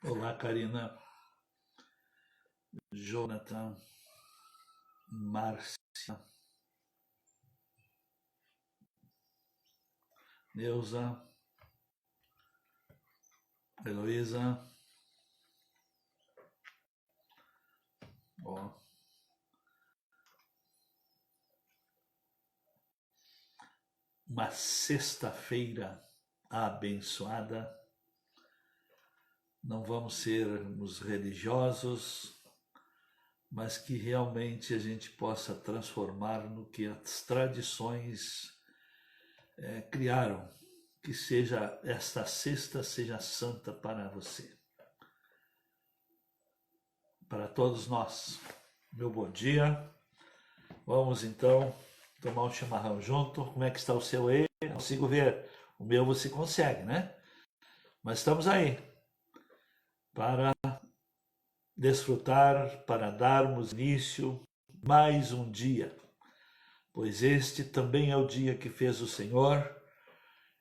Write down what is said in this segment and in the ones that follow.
Olá, Karina, Jonathan, Márcia, Neuza, Heloísa. Ó. Uma sexta-feira abençoada. Não vamos sermos religiosos, mas que realmente a gente possa transformar no que as tradições criaram, que seja esta sexta seja santa para você, para todos nós. Meu bom dia. Vamos então tomar um chimarrão junto. Como é que está o seu aí? Não consigo ver. O meu você consegue, né? Mas estamos aí para desfrutar, para darmos início mais um dia, pois este também é o dia que fez o Senhor,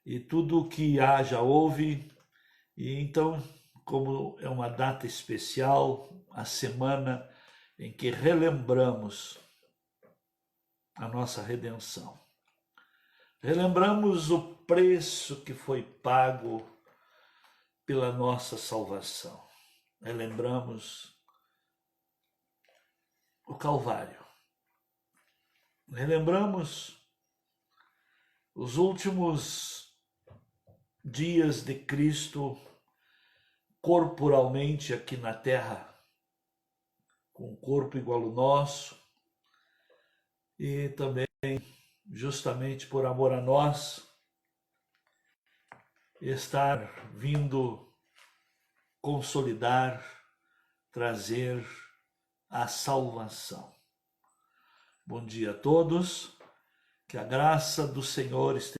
e tudo o que há já houve, e então, como é uma data especial, a semana em que relembramos a nossa redenção. Relembramos o preço que foi pago pela nossa salvação. Relembramos o Calvário. Relembramos os últimos dias de Cristo corporalmente aqui na terra, com um corpo igual ao nosso, e também, justamente por amor a nós, estar vindo consolidar, trazer a salvação. Bom dia a todos, que a graça do Senhor esteja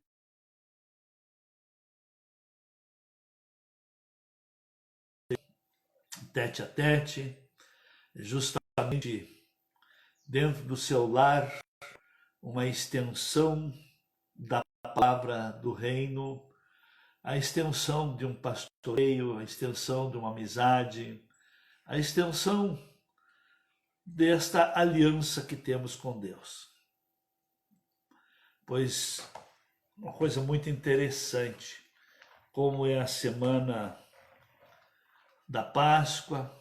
tete a tete, justamente dentro do seu lar, uma extensão da palavra do reino, a extensão de um pastoreio, a extensão de uma amizade, a extensão desta aliança que temos com Deus. Pois uma coisa muito interessante, como é a semana da Páscoa,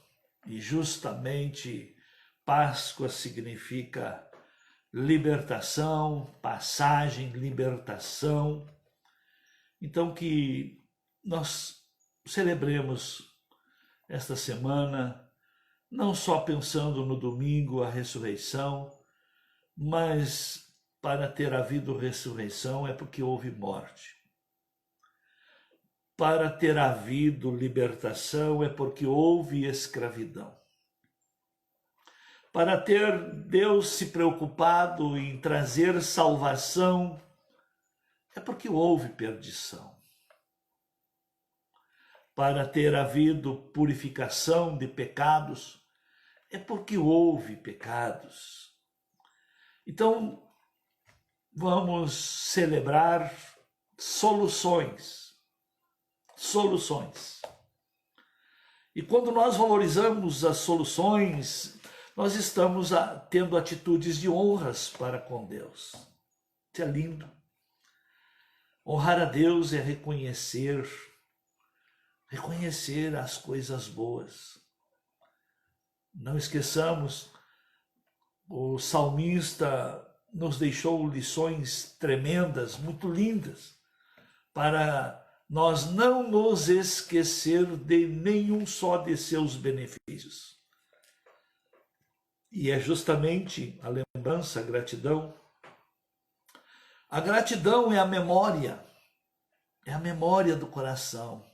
e justamente Páscoa significa libertação, passagem, libertação. Então que nós celebremos esta semana, não só pensando no domingo, a ressurreição, mas para ter havido ressurreição é porque houve morte. Para ter havido libertação é porque houve escravidão. Para ter Deus se preocupado em trazer salvação é porque houve perdição. Para ter havido purificação de pecados é porque houve pecados. Então, vamos celebrar soluções. E quando nós valorizamos as soluções, nós estamos tendo atitudes de honras para com Deus. Isso é lindo. Honrar a Deus é reconhecer as coisas boas. Não esqueçamos, o salmista nos deixou lições tremendas, muito lindas, para nós não nos esquecer de nenhum só de seus benefícios. E é justamente a lembrança, a gratidão. A gratidão é a memória do coração.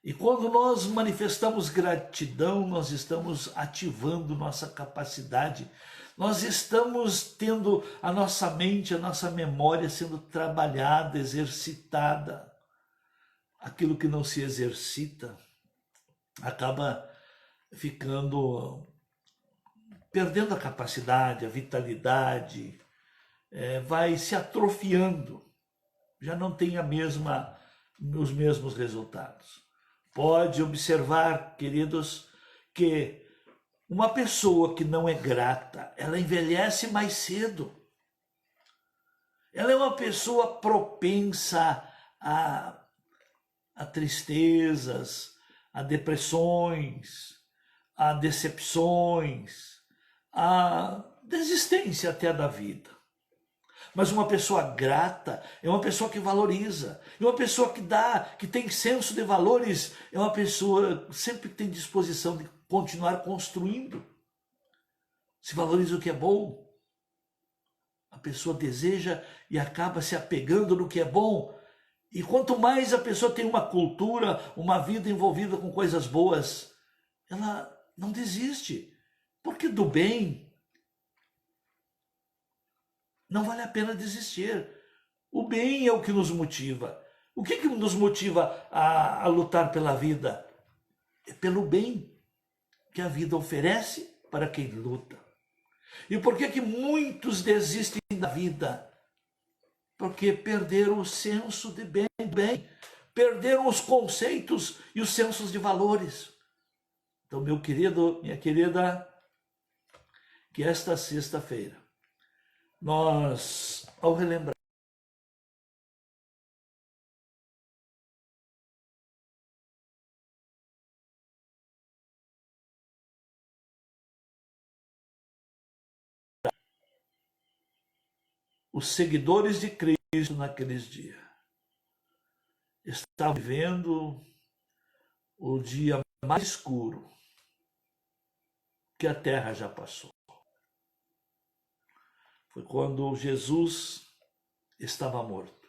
E quando nós manifestamos gratidão, nós estamos ativando nossa capacidade, nós estamos tendo a nossa mente, a nossa memória sendo trabalhada, exercitada. Aquilo que não se exercita acaba perdendo a capacidade, a vitalidade, vai se atrofiando, já não tem os mesmos resultados. Pode observar, queridos, que uma pessoa que não é grata, ela envelhece mais cedo. Ela é uma pessoa propensa a tristezas, a depressões, a decepções, a desistência até da vida. Mas uma pessoa grata é uma pessoa que valoriza, é uma pessoa que tem senso de valores, é uma pessoa que sempre tem disposição de continuar construindo. Se valoriza o que é bom. A pessoa deseja e acaba se apegando no que é bom. E quanto mais a pessoa tem uma cultura, uma vida envolvida com coisas boas, ela não desiste. Porque do bem não vale a pena desistir. O bem é o que nos motiva. O que nos motiva a lutar pela vida? É pelo bem que a vida oferece para quem luta. E por que muitos desistem da vida? Porque perderam o senso de bem, perderam os conceitos e os sensos de valores. Então, meu querido, minha querida, que esta sexta-feira, nós, ao relembrar os seguidores de Cristo naqueles dias, estavam vivendo o dia mais escuro que a terra já passou. Foi quando Jesus estava morto.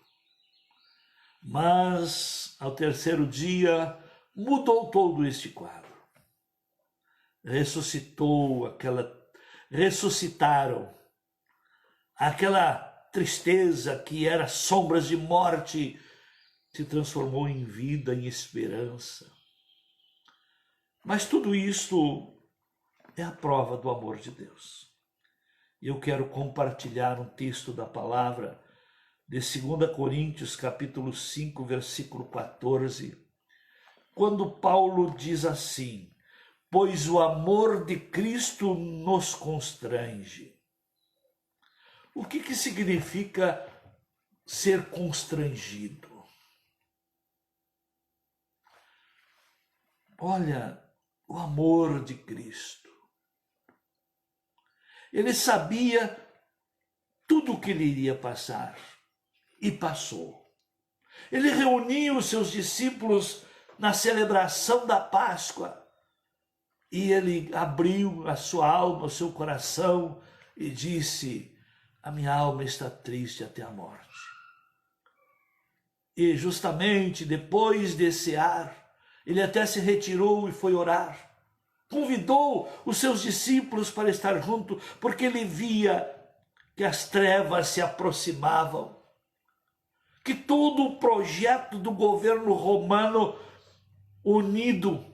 Mas, ao terceiro dia, mudou todo este quadro. Ressuscitaram aquela tristeza que era sombras de morte, se transformou em vida, em esperança. Mas tudo isto é a prova do amor de Deus. Eu quero compartilhar um texto da palavra de 2 Coríntios, capítulo 5, versículo 14, quando Paulo diz assim: pois o amor de Cristo nos constrange. O que significa ser constrangido? Olha, o amor de Cristo. Ele sabia tudo o que lhe iria passar e passou. Ele reuniu os seus discípulos na celebração da Páscoa e ele abriu a sua alma, o seu coração e disse: a minha alma está triste até a morte. E justamente depois de cear, ele até se retirou e foi orar. Convidou os seus discípulos para estar junto, porque ele via que as trevas se aproximavam, que todo o projeto do governo romano unido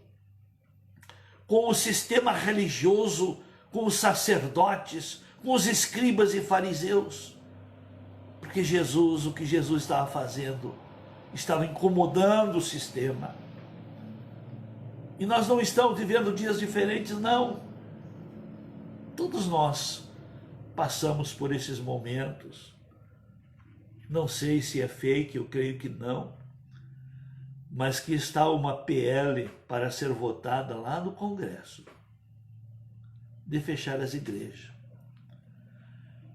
com o sistema religioso, com os sacerdotes, com os escribas e fariseus, porque o que Jesus estava fazendo, estava incomodando o sistema. E nós não estamos vivendo dias diferentes, não. Todos nós passamos por esses momentos. Não sei se é fake, eu creio que não. Mas que está uma PL para ser votada lá no Congresso, de fechar as igrejas.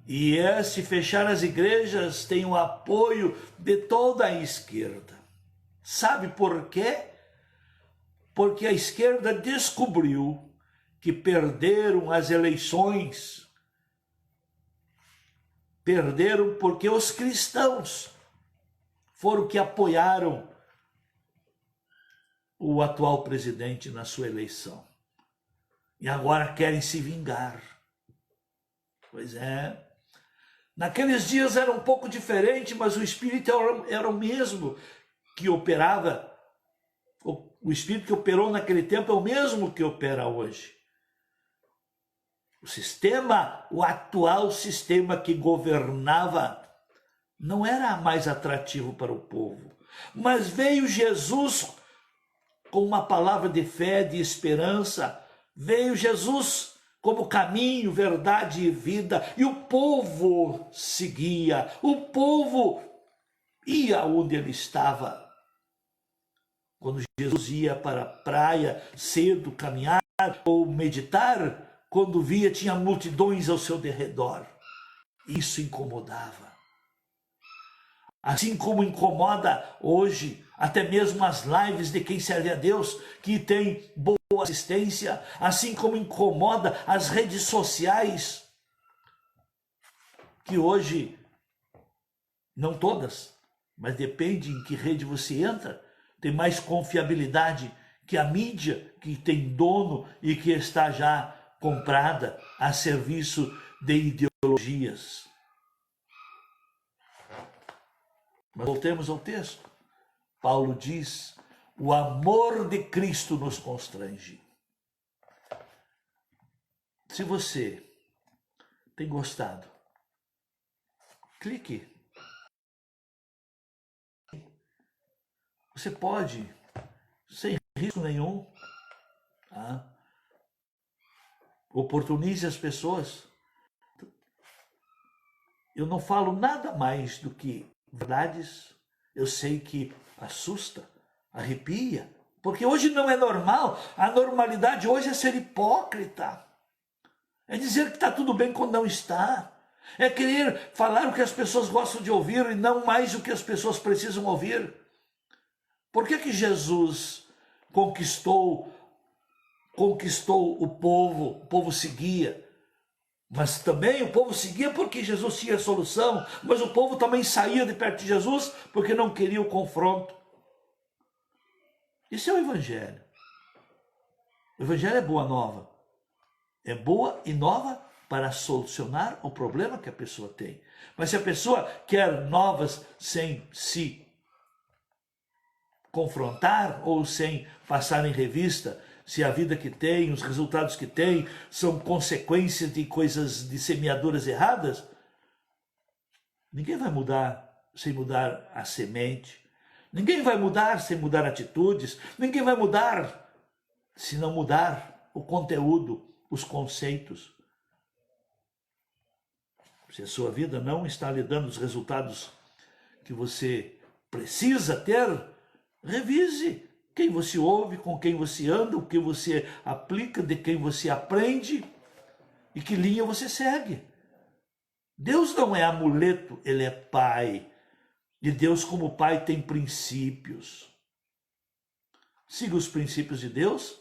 E esse fechar as igrejas tem o apoio de toda a esquerda. Sabe por quê? Porque a esquerda descobriu que perderam as eleições. Perderam porque os cristãos foram que apoiaram o atual presidente na sua eleição. E agora querem se vingar. Pois é. Naqueles dias era um pouco diferente, mas o espírito era o mesmo que operava O espírito que operou naquele tempo é o mesmo que opera hoje. O atual sistema que governava não era mais atrativo para o povo. Mas veio Jesus com uma palavra de fé, de esperança. Veio Jesus como caminho, verdade e vida. E o povo seguia. O povo ia onde ele estava. Quando Jesus ia para a praia cedo, caminhar ou meditar, quando via, tinha multidões ao seu derredor. Isso incomodava. Assim como incomoda hoje até mesmo as lives de quem serve a Deus, que tem boa assistência, assim como incomoda as redes sociais, que hoje, não todas, mas depende em que rede você entra, tem mais confiabilidade que a mídia, que tem dono e que está já comprada a serviço de ideologias. Mas voltemos ao texto. Paulo diz: o amor de Cristo nos constrange. Se você tem gostado, clique. Você pode, sem risco nenhum, oportunize as pessoas. Eu não falo nada mais do que verdades. Eu sei que assusta, arrepia, porque hoje não é normal. A normalidade hoje é ser hipócrita. É dizer que está tudo bem quando não está. É querer falar o que as pessoas gostam de ouvir e não mais o que as pessoas precisam ouvir. Por que Jesus conquistou o povo seguia? Mas também o povo seguia porque Jesus tinha a solução, mas o povo também saía de perto de Jesus porque não queria o confronto. Isso é o Evangelho. O Evangelho é boa nova. É boa e nova para solucionar o problema que a pessoa tem. Mas se a pessoa quer novas sem se confrontar ou sem passar em revista se a vida que tem, os resultados que tem são consequências de coisas, de semeaduras erradas, ninguém vai mudar sem mudar a semente. Ninguém vai mudar sem mudar atitudes. Ninguém vai mudar se não mudar o conteúdo, os conceitos. Se a sua vida não está lhe dando os resultados que você precisa ter, revise quem você ouve, com quem você anda, o que você aplica, de quem você aprende e que linha você segue. Deus não é amuleto, ele é Pai. E Deus, como Pai, tem princípios. Siga os princípios de Deus,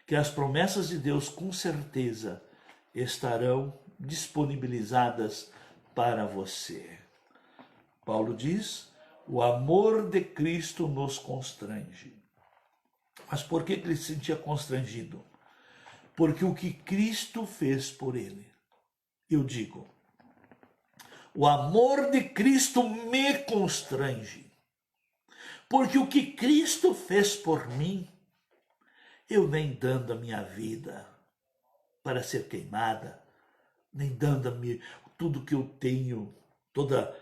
que as promessas de Deus com certeza estarão disponibilizadas para você. Paulo diz: o amor de Cristo nos constrange. Mas por que ele se sentia constrangido? Porque o que Cristo fez por ele. Eu digo, o amor de Cristo me constrange. Porque o que Cristo fez por mim, eu nem dando a minha vida para ser queimada, nem dando tudo que eu tenho, todas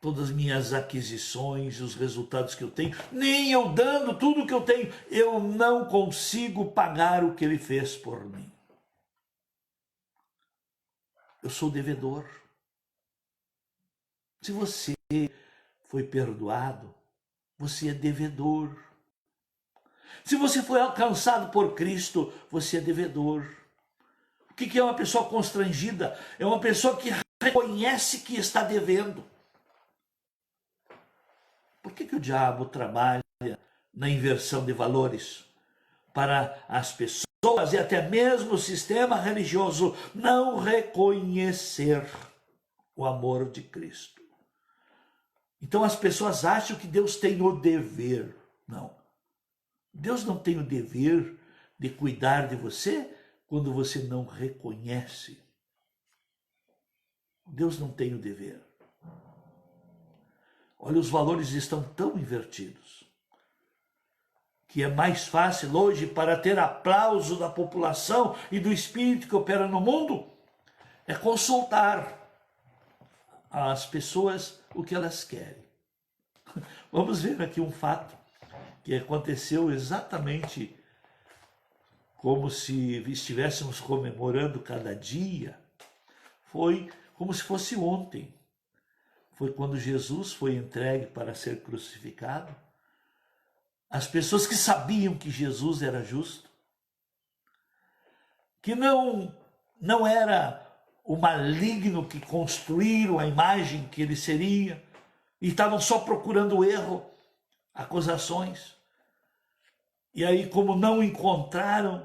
as minhas aquisições, os resultados que eu tenho, nem eu dando tudo que eu tenho, eu não consigo pagar o que ele fez por mim. Eu sou devedor. Se você foi perdoado, você é devedor. Se você foi alcançado por Cristo, você é devedor. O que é uma pessoa constrangida? É uma pessoa que reconhece que está devendo. Por que o diabo trabalha na inversão de valores? Para as pessoas e até mesmo o sistema religioso não reconhecer o amor de Cristo. Então as pessoas acham que Deus tem o dever. Não. Deus não tem o dever de cuidar de você quando você não reconhece. Deus não tem o dever. Olha, os valores estão tão invertidos que é mais fácil hoje para ter aplauso da população e do espírito que opera no mundo, é consultar às pessoas o que elas querem. Vamos ver aqui um fato que aconteceu exatamente como se estivéssemos comemorando cada dia. Foi como se fosse ontem. Foi quando Jesus foi entregue para ser crucificado. As pessoas que sabiam que Jesus era justo, que não era o maligno que construíram a imagem que ele seria, e estavam só procurando o erro, acusações. E aí, como não encontraram,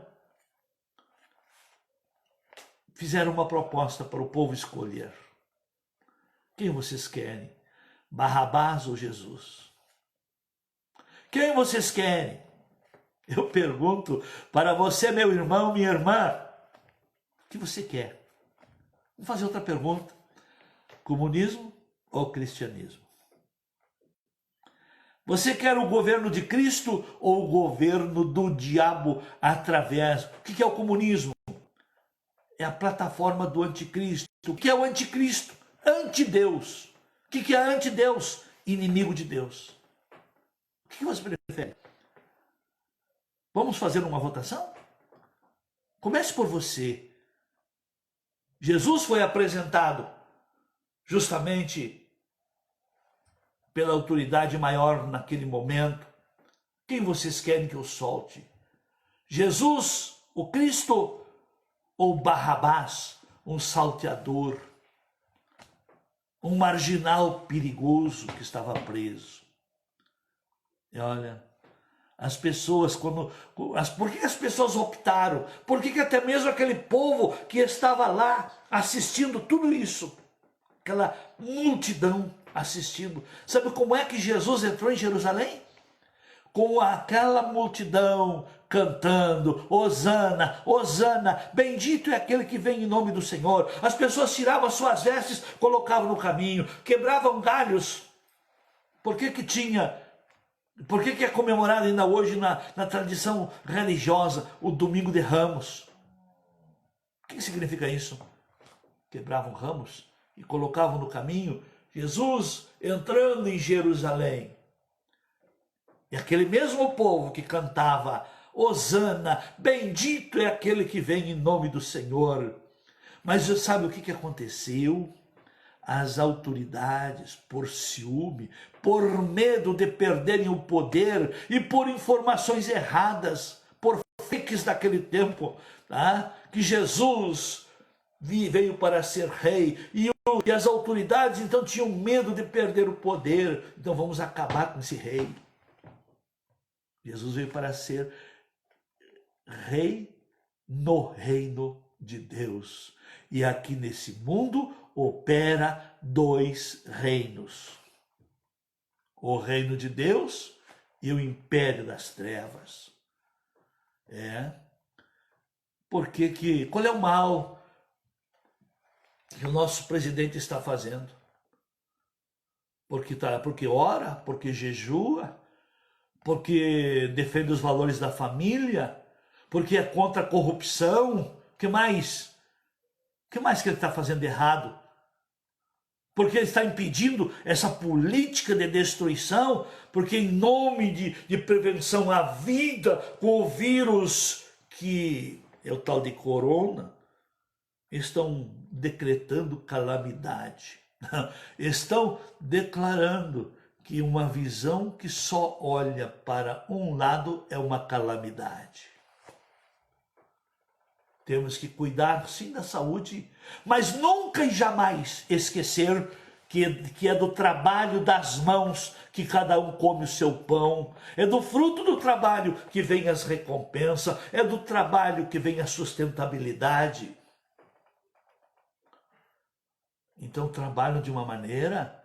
fizeram uma proposta para o povo escolher. Quem vocês querem? Barrabás ou Jesus? Quem vocês querem? Eu pergunto para você, meu irmão, minha irmã, o que você quer? Vou fazer outra pergunta. Comunismo ou cristianismo? Você quer o governo de Cristo ou o governo do diabo através? O que é o comunismo? É a plataforma do anticristo. O que é o anticristo? Antideus. O que é antideus? Inimigo de Deus. O que você prefere? Vamos fazer uma votação? Comece por você. Jesus foi apresentado justamente pela autoridade maior naquele momento. Quem vocês querem que eu solte? Jesus, o Cristo, ou Barrabás, um salteador, um marginal perigoso que estava preso? E olha, as pessoas, por que as pessoas optaram? Por que até mesmo aquele povo que estava lá assistindo tudo isso, aquela multidão assistindo, sabe como é que Jesus entrou em Jerusalém? Com aquela multidão cantando, Hosana, Hosana, bendito é aquele que vem em nome do Senhor. As pessoas tiravam as suas vestes, colocavam no caminho, quebravam galhos. Por que é comemorado ainda hoje na tradição religiosa o Domingo de Ramos? O que significa isso? Quebravam ramos e colocavam no caminho Jesus entrando em Jerusalém. E aquele mesmo povo que cantava Hosana, bendito é aquele que vem em nome do Senhor. Mas sabe o que aconteceu? As autoridades, por ciúme, por medo de perderem o poder e por informações erradas, por fakes daquele tempo, tá? Que Jesus veio para ser rei e as autoridades então tinham medo de perder o poder. Então vamos acabar com esse rei. Jesus veio para ser rei no reino de Deus. E aqui nesse mundo opera dois reinos: o reino de Deus e o império das trevas. Qual é o mal que o nosso presidente está fazendo? Porque ora, porque jejua, porque defende os valores da família, porque é contra a corrupção. O que mais? O que mais que ele está fazendo errado? Porque ele está impedindo essa política de destruição, porque em nome de prevenção à vida com o vírus, que é o tal de corona, estão decretando calamidade. Estão declarando que uma visão que só olha para um lado é uma calamidade. Temos que cuidar, sim, da saúde, mas nunca e jamais esquecer que é do trabalho das mãos que cada um come o seu pão, é do fruto do trabalho que vem as recompensas, é do trabalho que vem a sustentabilidade. Então trabalham de uma maneira,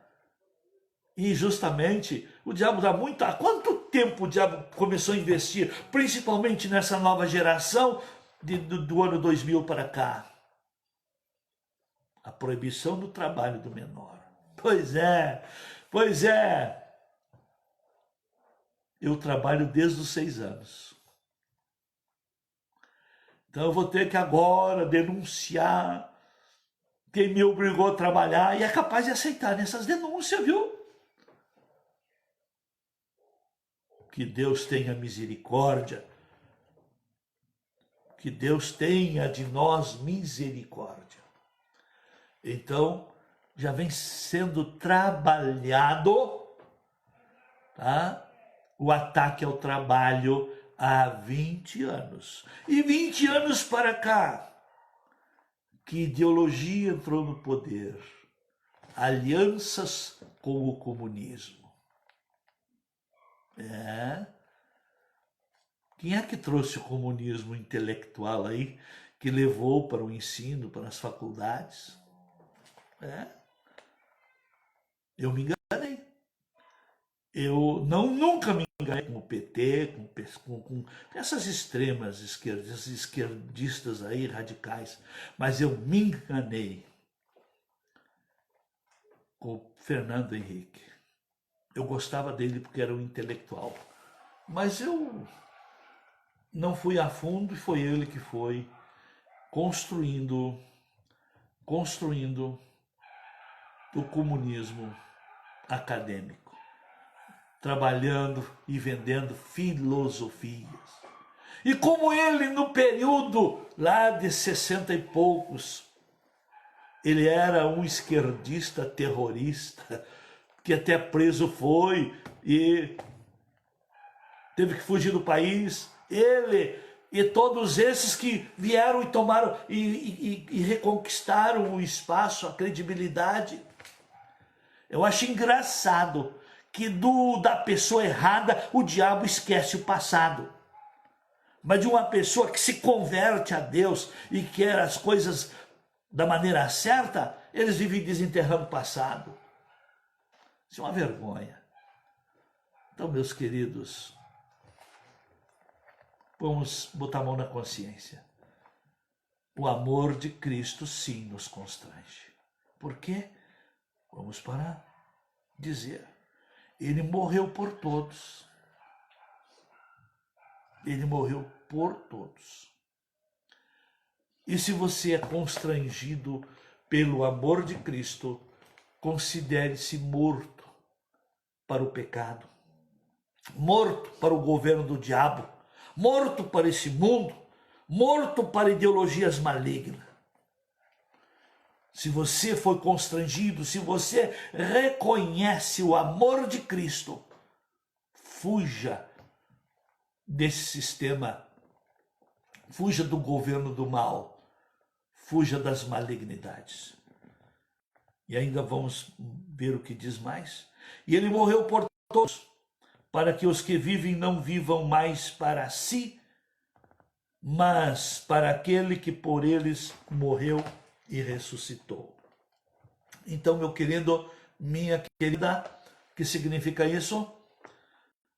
e justamente o diabo dá muito. Há quanto tempo o diabo começou a investir, principalmente nessa nova geração do ano 2000 para cá? A proibição do trabalho do menor. Pois é. eu trabalho desde os 6 anos. Então eu vou ter que agora denunciar quem me obrigou a trabalhar, e é capaz de aceitar nessas denúncias, viu? Que Deus tenha misericórdia. Que Deus tenha de nós misericórdia. Então, já vem sendo trabalhado, tá? O ataque ao trabalho há 20 anos. E 20 anos para cá, que ideologia entrou no poder? Alianças com o comunismo. Quem é que trouxe o comunismo intelectual aí, que levou para o ensino, para as faculdades? Eu me enganei. Eu nunca me enganei com o PT, com essas extremas esquerdistas aí, radicais. Mas eu me enganei com o Fernando Henrique. Eu gostava dele porque era um intelectual. Mas eu não fui a fundo, e foi ele que foi construindo o comunismo acadêmico, trabalhando e vendendo filosofias. E como ele, no período lá de 60 e poucos, ele era um esquerdista terrorista, que até preso foi e teve que fugir do país. Ele e todos esses que vieram e tomaram e reconquistaram o espaço, a credibilidade. Eu acho engraçado que da pessoa errada o diabo esquece o passado. Mas de uma pessoa que se converte a Deus e quer as coisas da maneira certa, eles vivem desenterrando o passado. Isso é uma vergonha. Então, meus queridos, vamos botar a mão na consciência. O amor de Cristo sim nos constrange. Por quê? Vamos para dizer. Ele morreu por todos. Ele morreu por todos. E se você é constrangido pelo amor de Cristo, considere-se morto para o pecado, morto para o governo do diabo, morto para esse mundo, morto para ideologias malignas. Se você foi constrangido, se você reconhece o amor de Cristo, fuja desse sistema, fuja do governo do mal, fuja das malignidades. E ainda vamos ver o que diz mais. E ele morreu por todos, para que os que vivem não vivam mais para si, mas para aquele que por eles morreu e ressuscitou. Então, meu querido, minha querida, o que significa isso?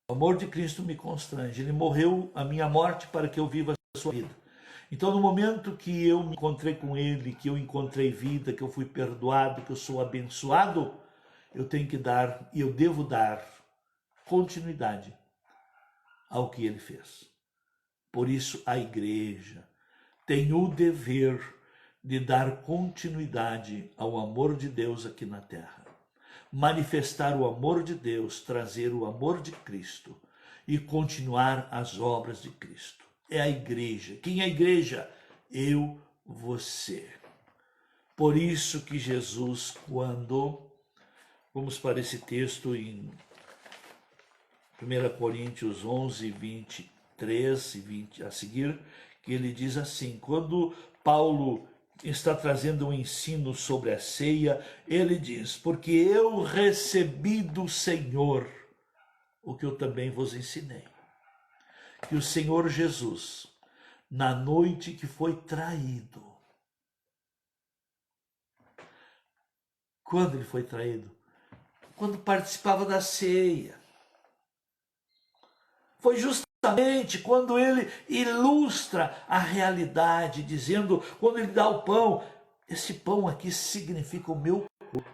O amor de Cristo me constrange. Ele morreu a minha morte para que eu viva a sua vida. Então, no momento que eu me encontrei com Ele, que eu encontrei vida, que eu fui perdoado, que eu sou abençoado, eu tenho que dar, e eu devo dar continuidade ao que Ele fez. Por isso, a igreja tem o dever de dar continuidade ao amor de Deus aqui na terra. Manifestar o amor de Deus, trazer o amor de Cristo e continuar as obras de Cristo. É a igreja. Quem é a igreja? Eu, você. Por isso que Jesus, vamos para esse texto em 1 Coríntios 11, 23 e 20 a seguir, que ele diz assim, quando Paulo está trazendo um ensino sobre a ceia, ele diz, porque eu recebi do Senhor o que eu também vos ensinei. Que o Senhor Jesus, na noite que foi traído, quando ele foi traído? Quando participava da ceia. Foi justamente quando ele ilustra a realidade, dizendo, quando ele dá o pão, esse pão aqui significa o meu corpo.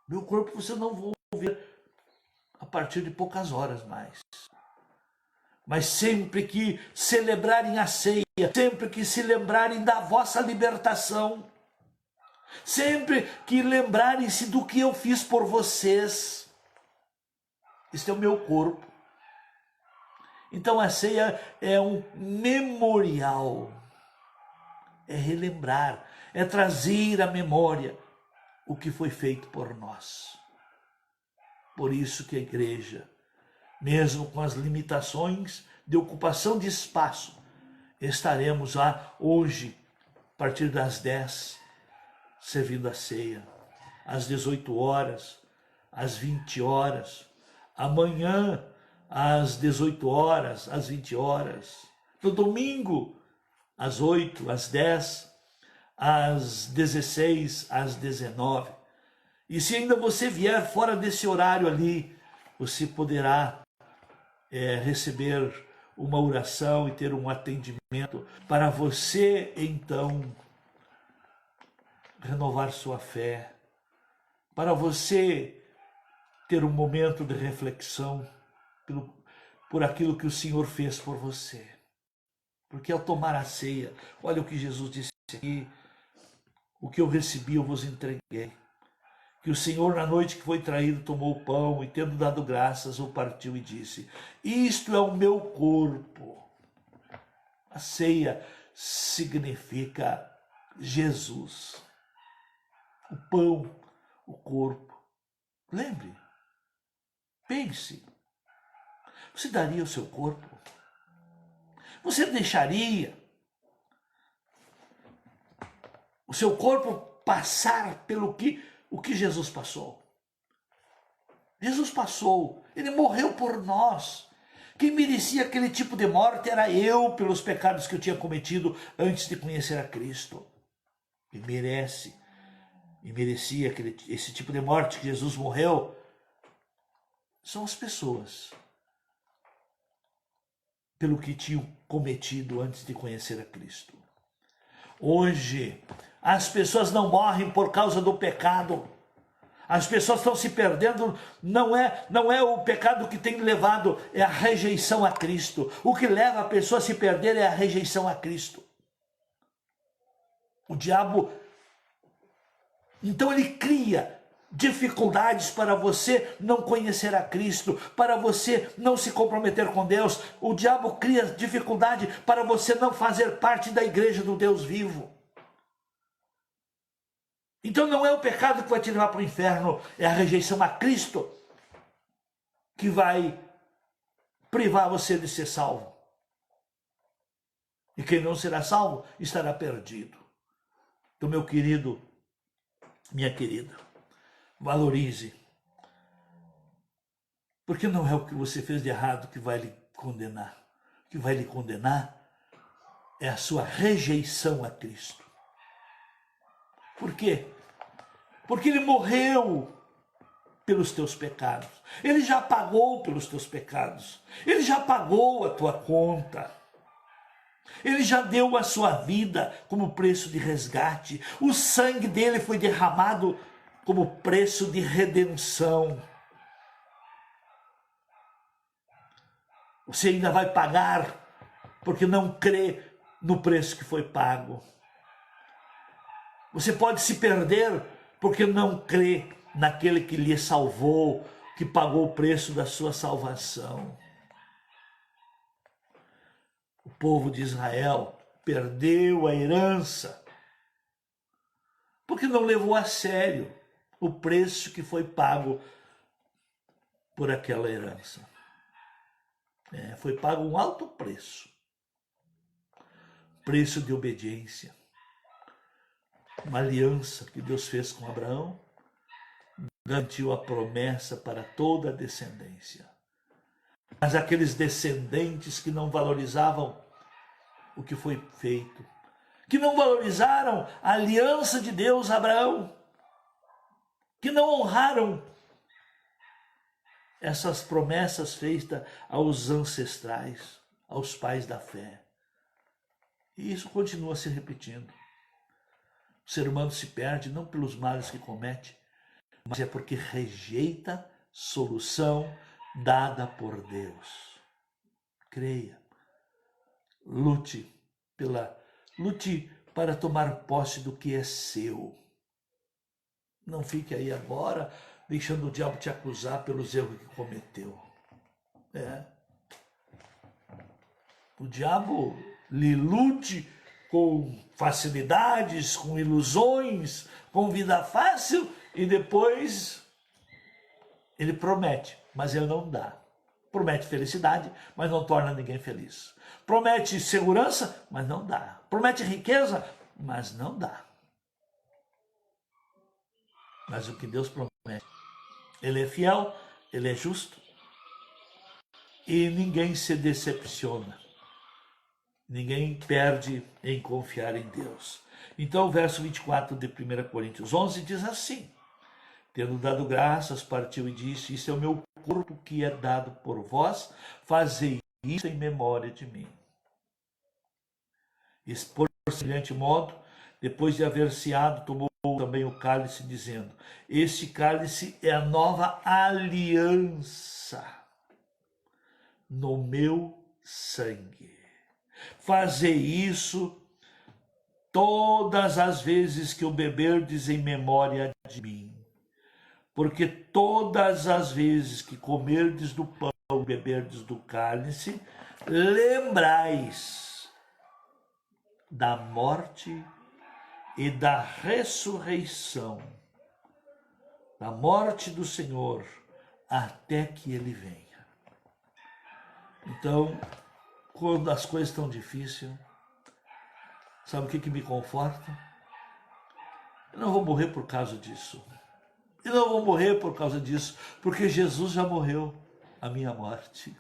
Meu corpo você não vai ver a partir de poucas horas mais. Mas sempre que celebrarem a ceia, sempre que se lembrarem da vossa libertação, sempre que lembrarem-se do que eu fiz por vocês, este é o meu corpo. Então a ceia é um memorial, é relembrar, é trazer à memória o que foi feito por nós. Por isso que a igreja, mesmo com as limitações de ocupação de espaço, estaremos lá hoje, a partir das 10, servindo a ceia, às 18 horas, às 20 horas, amanhã, às 18 horas, às 20 horas, no domingo, às 8, às 10, às 16, às 19. E se ainda você vier fora desse horário ali, você poderá receber uma oração e ter um atendimento para você, então, renovar sua fé, para você ter um momento de reflexão por aquilo que o Senhor fez por você. Porque ao tomar a ceia, olha o que Jesus disse aqui, o que eu recebi eu vos entreguei. Que o Senhor, na noite que foi traído, tomou o pão e, tendo dado graças, o partiu e disse: isto é o meu corpo. A ceia significa Jesus. O pão, o corpo. Lembre, pense. Você daria o seu corpo? Você deixaria o seu corpo passar pelo o que Jesus passou? Jesus passou, ele morreu por nós. Quem merecia aquele tipo de morte era eu, pelos pecados que eu tinha cometido antes de conhecer a Cristo. E merecia esse tipo de morte que Jesus morreu. São as pessoas pelo que tinham cometido antes de conhecer a Cristo. Hoje, as pessoas não morrem por causa do pecado. As pessoas estão se perdendo, não é o pecado que tem levado, é a rejeição a Cristo. O que leva a pessoa a se perder é a rejeição a Cristo. O diabo, então ele cria dificuldades para você não conhecer a Cristo, para você não se comprometer com Deus. O diabo cria dificuldade para você não fazer parte da igreja do Deus vivo. Então não é o pecado que vai te levar para o inferno, é a rejeição a Cristo que vai privar você de ser salvo. E quem não será salvo estará perdido. Então, meu querido, minha querida, valorize. Porque não é o que você fez de errado que vai lhe condenar. O que vai lhe condenar é a sua rejeição a Cristo. Por quê? Porque ele morreu pelos teus pecados. Ele já pagou pelos teus pecados. Ele já pagou a tua conta. Ele já deu a sua vida como preço de resgate. O sangue dele foi derramado como preço de redenção. Você ainda vai pagar porque não crê no preço que foi pago. Você pode se perder porque não crê naquele que lhe salvou, que pagou o preço da sua salvação. O povo de Israel perdeu a herança porque não levou a sério o preço que foi pago por aquela herança. Foi pago um alto preço. Preço de obediência. Uma aliança que Deus fez com Abraão, garantiu a promessa para toda a descendência. Mas aqueles descendentes que não valorizavam o que foi feito, que não valorizaram a aliança de Deus a Abraão, que não honraram essas promessas feitas aos ancestrais, aos pais da fé. E isso continua se repetindo. O ser humano se perde não pelos males que comete, mas é porque rejeita solução dada por Deus. Creia. Lute para tomar posse do que é seu. Não fique aí agora deixando o diabo te acusar pelos erros que cometeu. O diabo lhe ilude com facilidades, com ilusões, com vida fácil, e depois ele promete, mas ele não dá. Promete felicidade, mas não torna ninguém feliz. Promete segurança, mas não dá. Promete riqueza, mas não dá. Mas o que Deus promete, Ele é fiel, Ele é justo, e ninguém se decepciona. Ninguém perde em confiar em Deus. Então o verso 24 de 1 Coríntios 11 diz assim: tendo dado graças, partiu e disse: isso é o meu corpo que é dado por vós, fazei isso em memória de mim. E por semelhante modo, depois de haver ceado, tomou também o cálice, dizendo: este cálice é a nova aliança no meu sangue. Fazei isso todas as vezes que o beberdes em memória de mim. Porque todas as vezes que comerdes do pão e beberdes do cálice, lembrais da morte e da ressurreição, da morte do Senhor, até que Ele venha. Então, quando as coisas estão difíceis, sabe o que me conforta? Eu não vou morrer por causa disso. Eu não vou morrer por causa disso, porque Jesus já morreu a minha morte.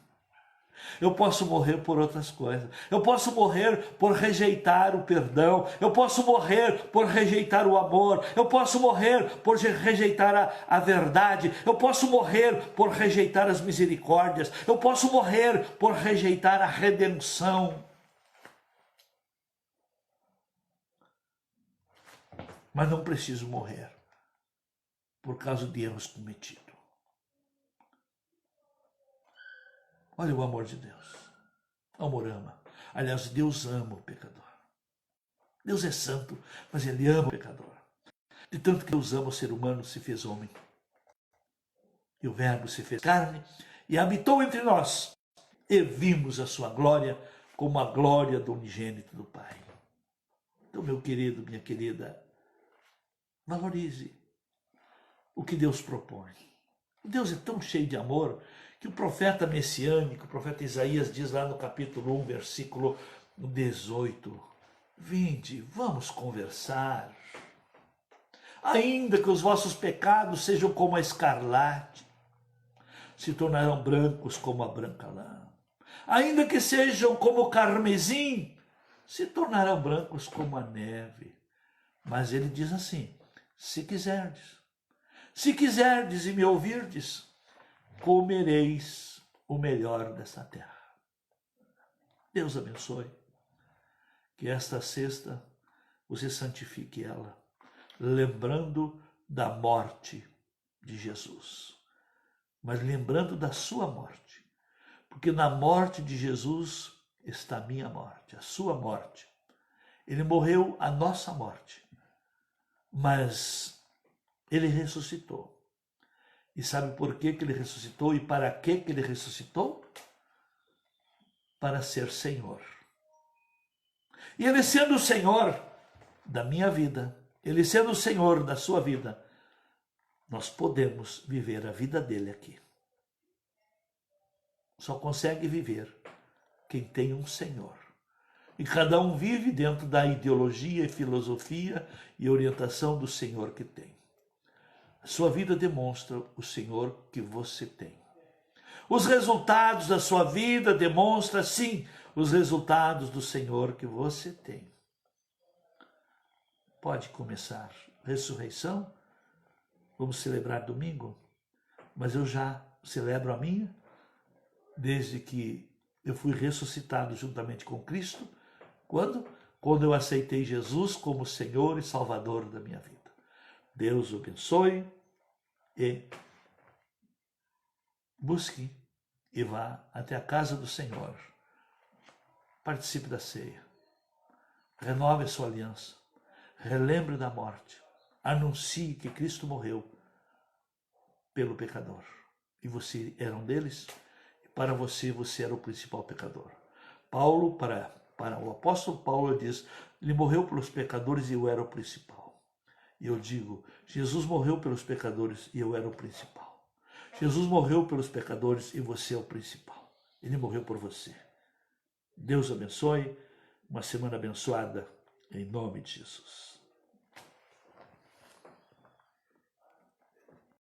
Eu posso morrer por outras coisas. Eu posso morrer por rejeitar o perdão. Eu posso morrer por rejeitar o amor. Eu posso morrer por rejeitar a verdade. Eu posso morrer por rejeitar as misericórdias. Eu posso morrer por rejeitar a redenção. Mas não preciso morrer por causa de erros cometidos. Olha o amor de Deus. O amor ama. Aliás, Deus ama o pecador. Deus é santo, mas Ele ama o pecador. De tanto que Deus ama o ser humano, se fez homem. E o Verbo se fez carne e habitou entre nós. E vimos a sua glória como a glória do unigênito do Pai. Então, meu querido, minha querida, valorize o que Deus propõe. Deus é tão cheio de amor que o profeta messiânico, o profeta Isaías, diz lá no capítulo 1, versículo 18: vinde, vamos conversar. Ainda que os vossos pecados sejam como a escarlate, se tornarão brancos como a branca lã. Ainda que sejam como o carmesim, se tornarão brancos como a neve. Mas ele diz assim: se quiserdes e me ouvirdes, comereis o melhor desta terra. Deus abençoe. Que esta sexta você santifique ela, lembrando da morte de Jesus, mas lembrando da sua morte, porque na morte de Jesus está a minha morte, a sua morte. Ele morreu a nossa morte, mas Ele ressuscitou. E sabe por que Ele ressuscitou e para que Ele ressuscitou? Para ser Senhor. E Ele sendo o Senhor da minha vida, Ele sendo o Senhor da sua vida, nós podemos viver a vida dele aqui. Só consegue viver quem tem um Senhor. E cada um vive dentro da ideologia, filosofia e orientação do Senhor que tem. A sua vida demonstra o Senhor que você tem. Os resultados da sua vida demonstram, sim, os resultados do Senhor que você tem. Pode começar ressurreição. Vamos celebrar domingo, mas eu já celebro a minha, desde que eu fui ressuscitado juntamente com Cristo. Quando? Quando eu aceitei Jesus como Senhor e Salvador da minha vida. Deus o abençoe e busque e vá até a casa do Senhor. Participe da ceia. Renove a sua aliança. Relembre da morte. Anuncie que Cristo morreu pelo pecador. E você era um deles? E para você, você era o principal pecador. Paulo, para o apóstolo Paulo, diz, ele morreu pelos pecadores e eu era o principal. E eu digo, Jesus morreu pelos pecadores e eu era o principal. Jesus morreu pelos pecadores e você é o principal. Ele morreu por você. Deus abençoe. Uma semana abençoada, em nome de Jesus.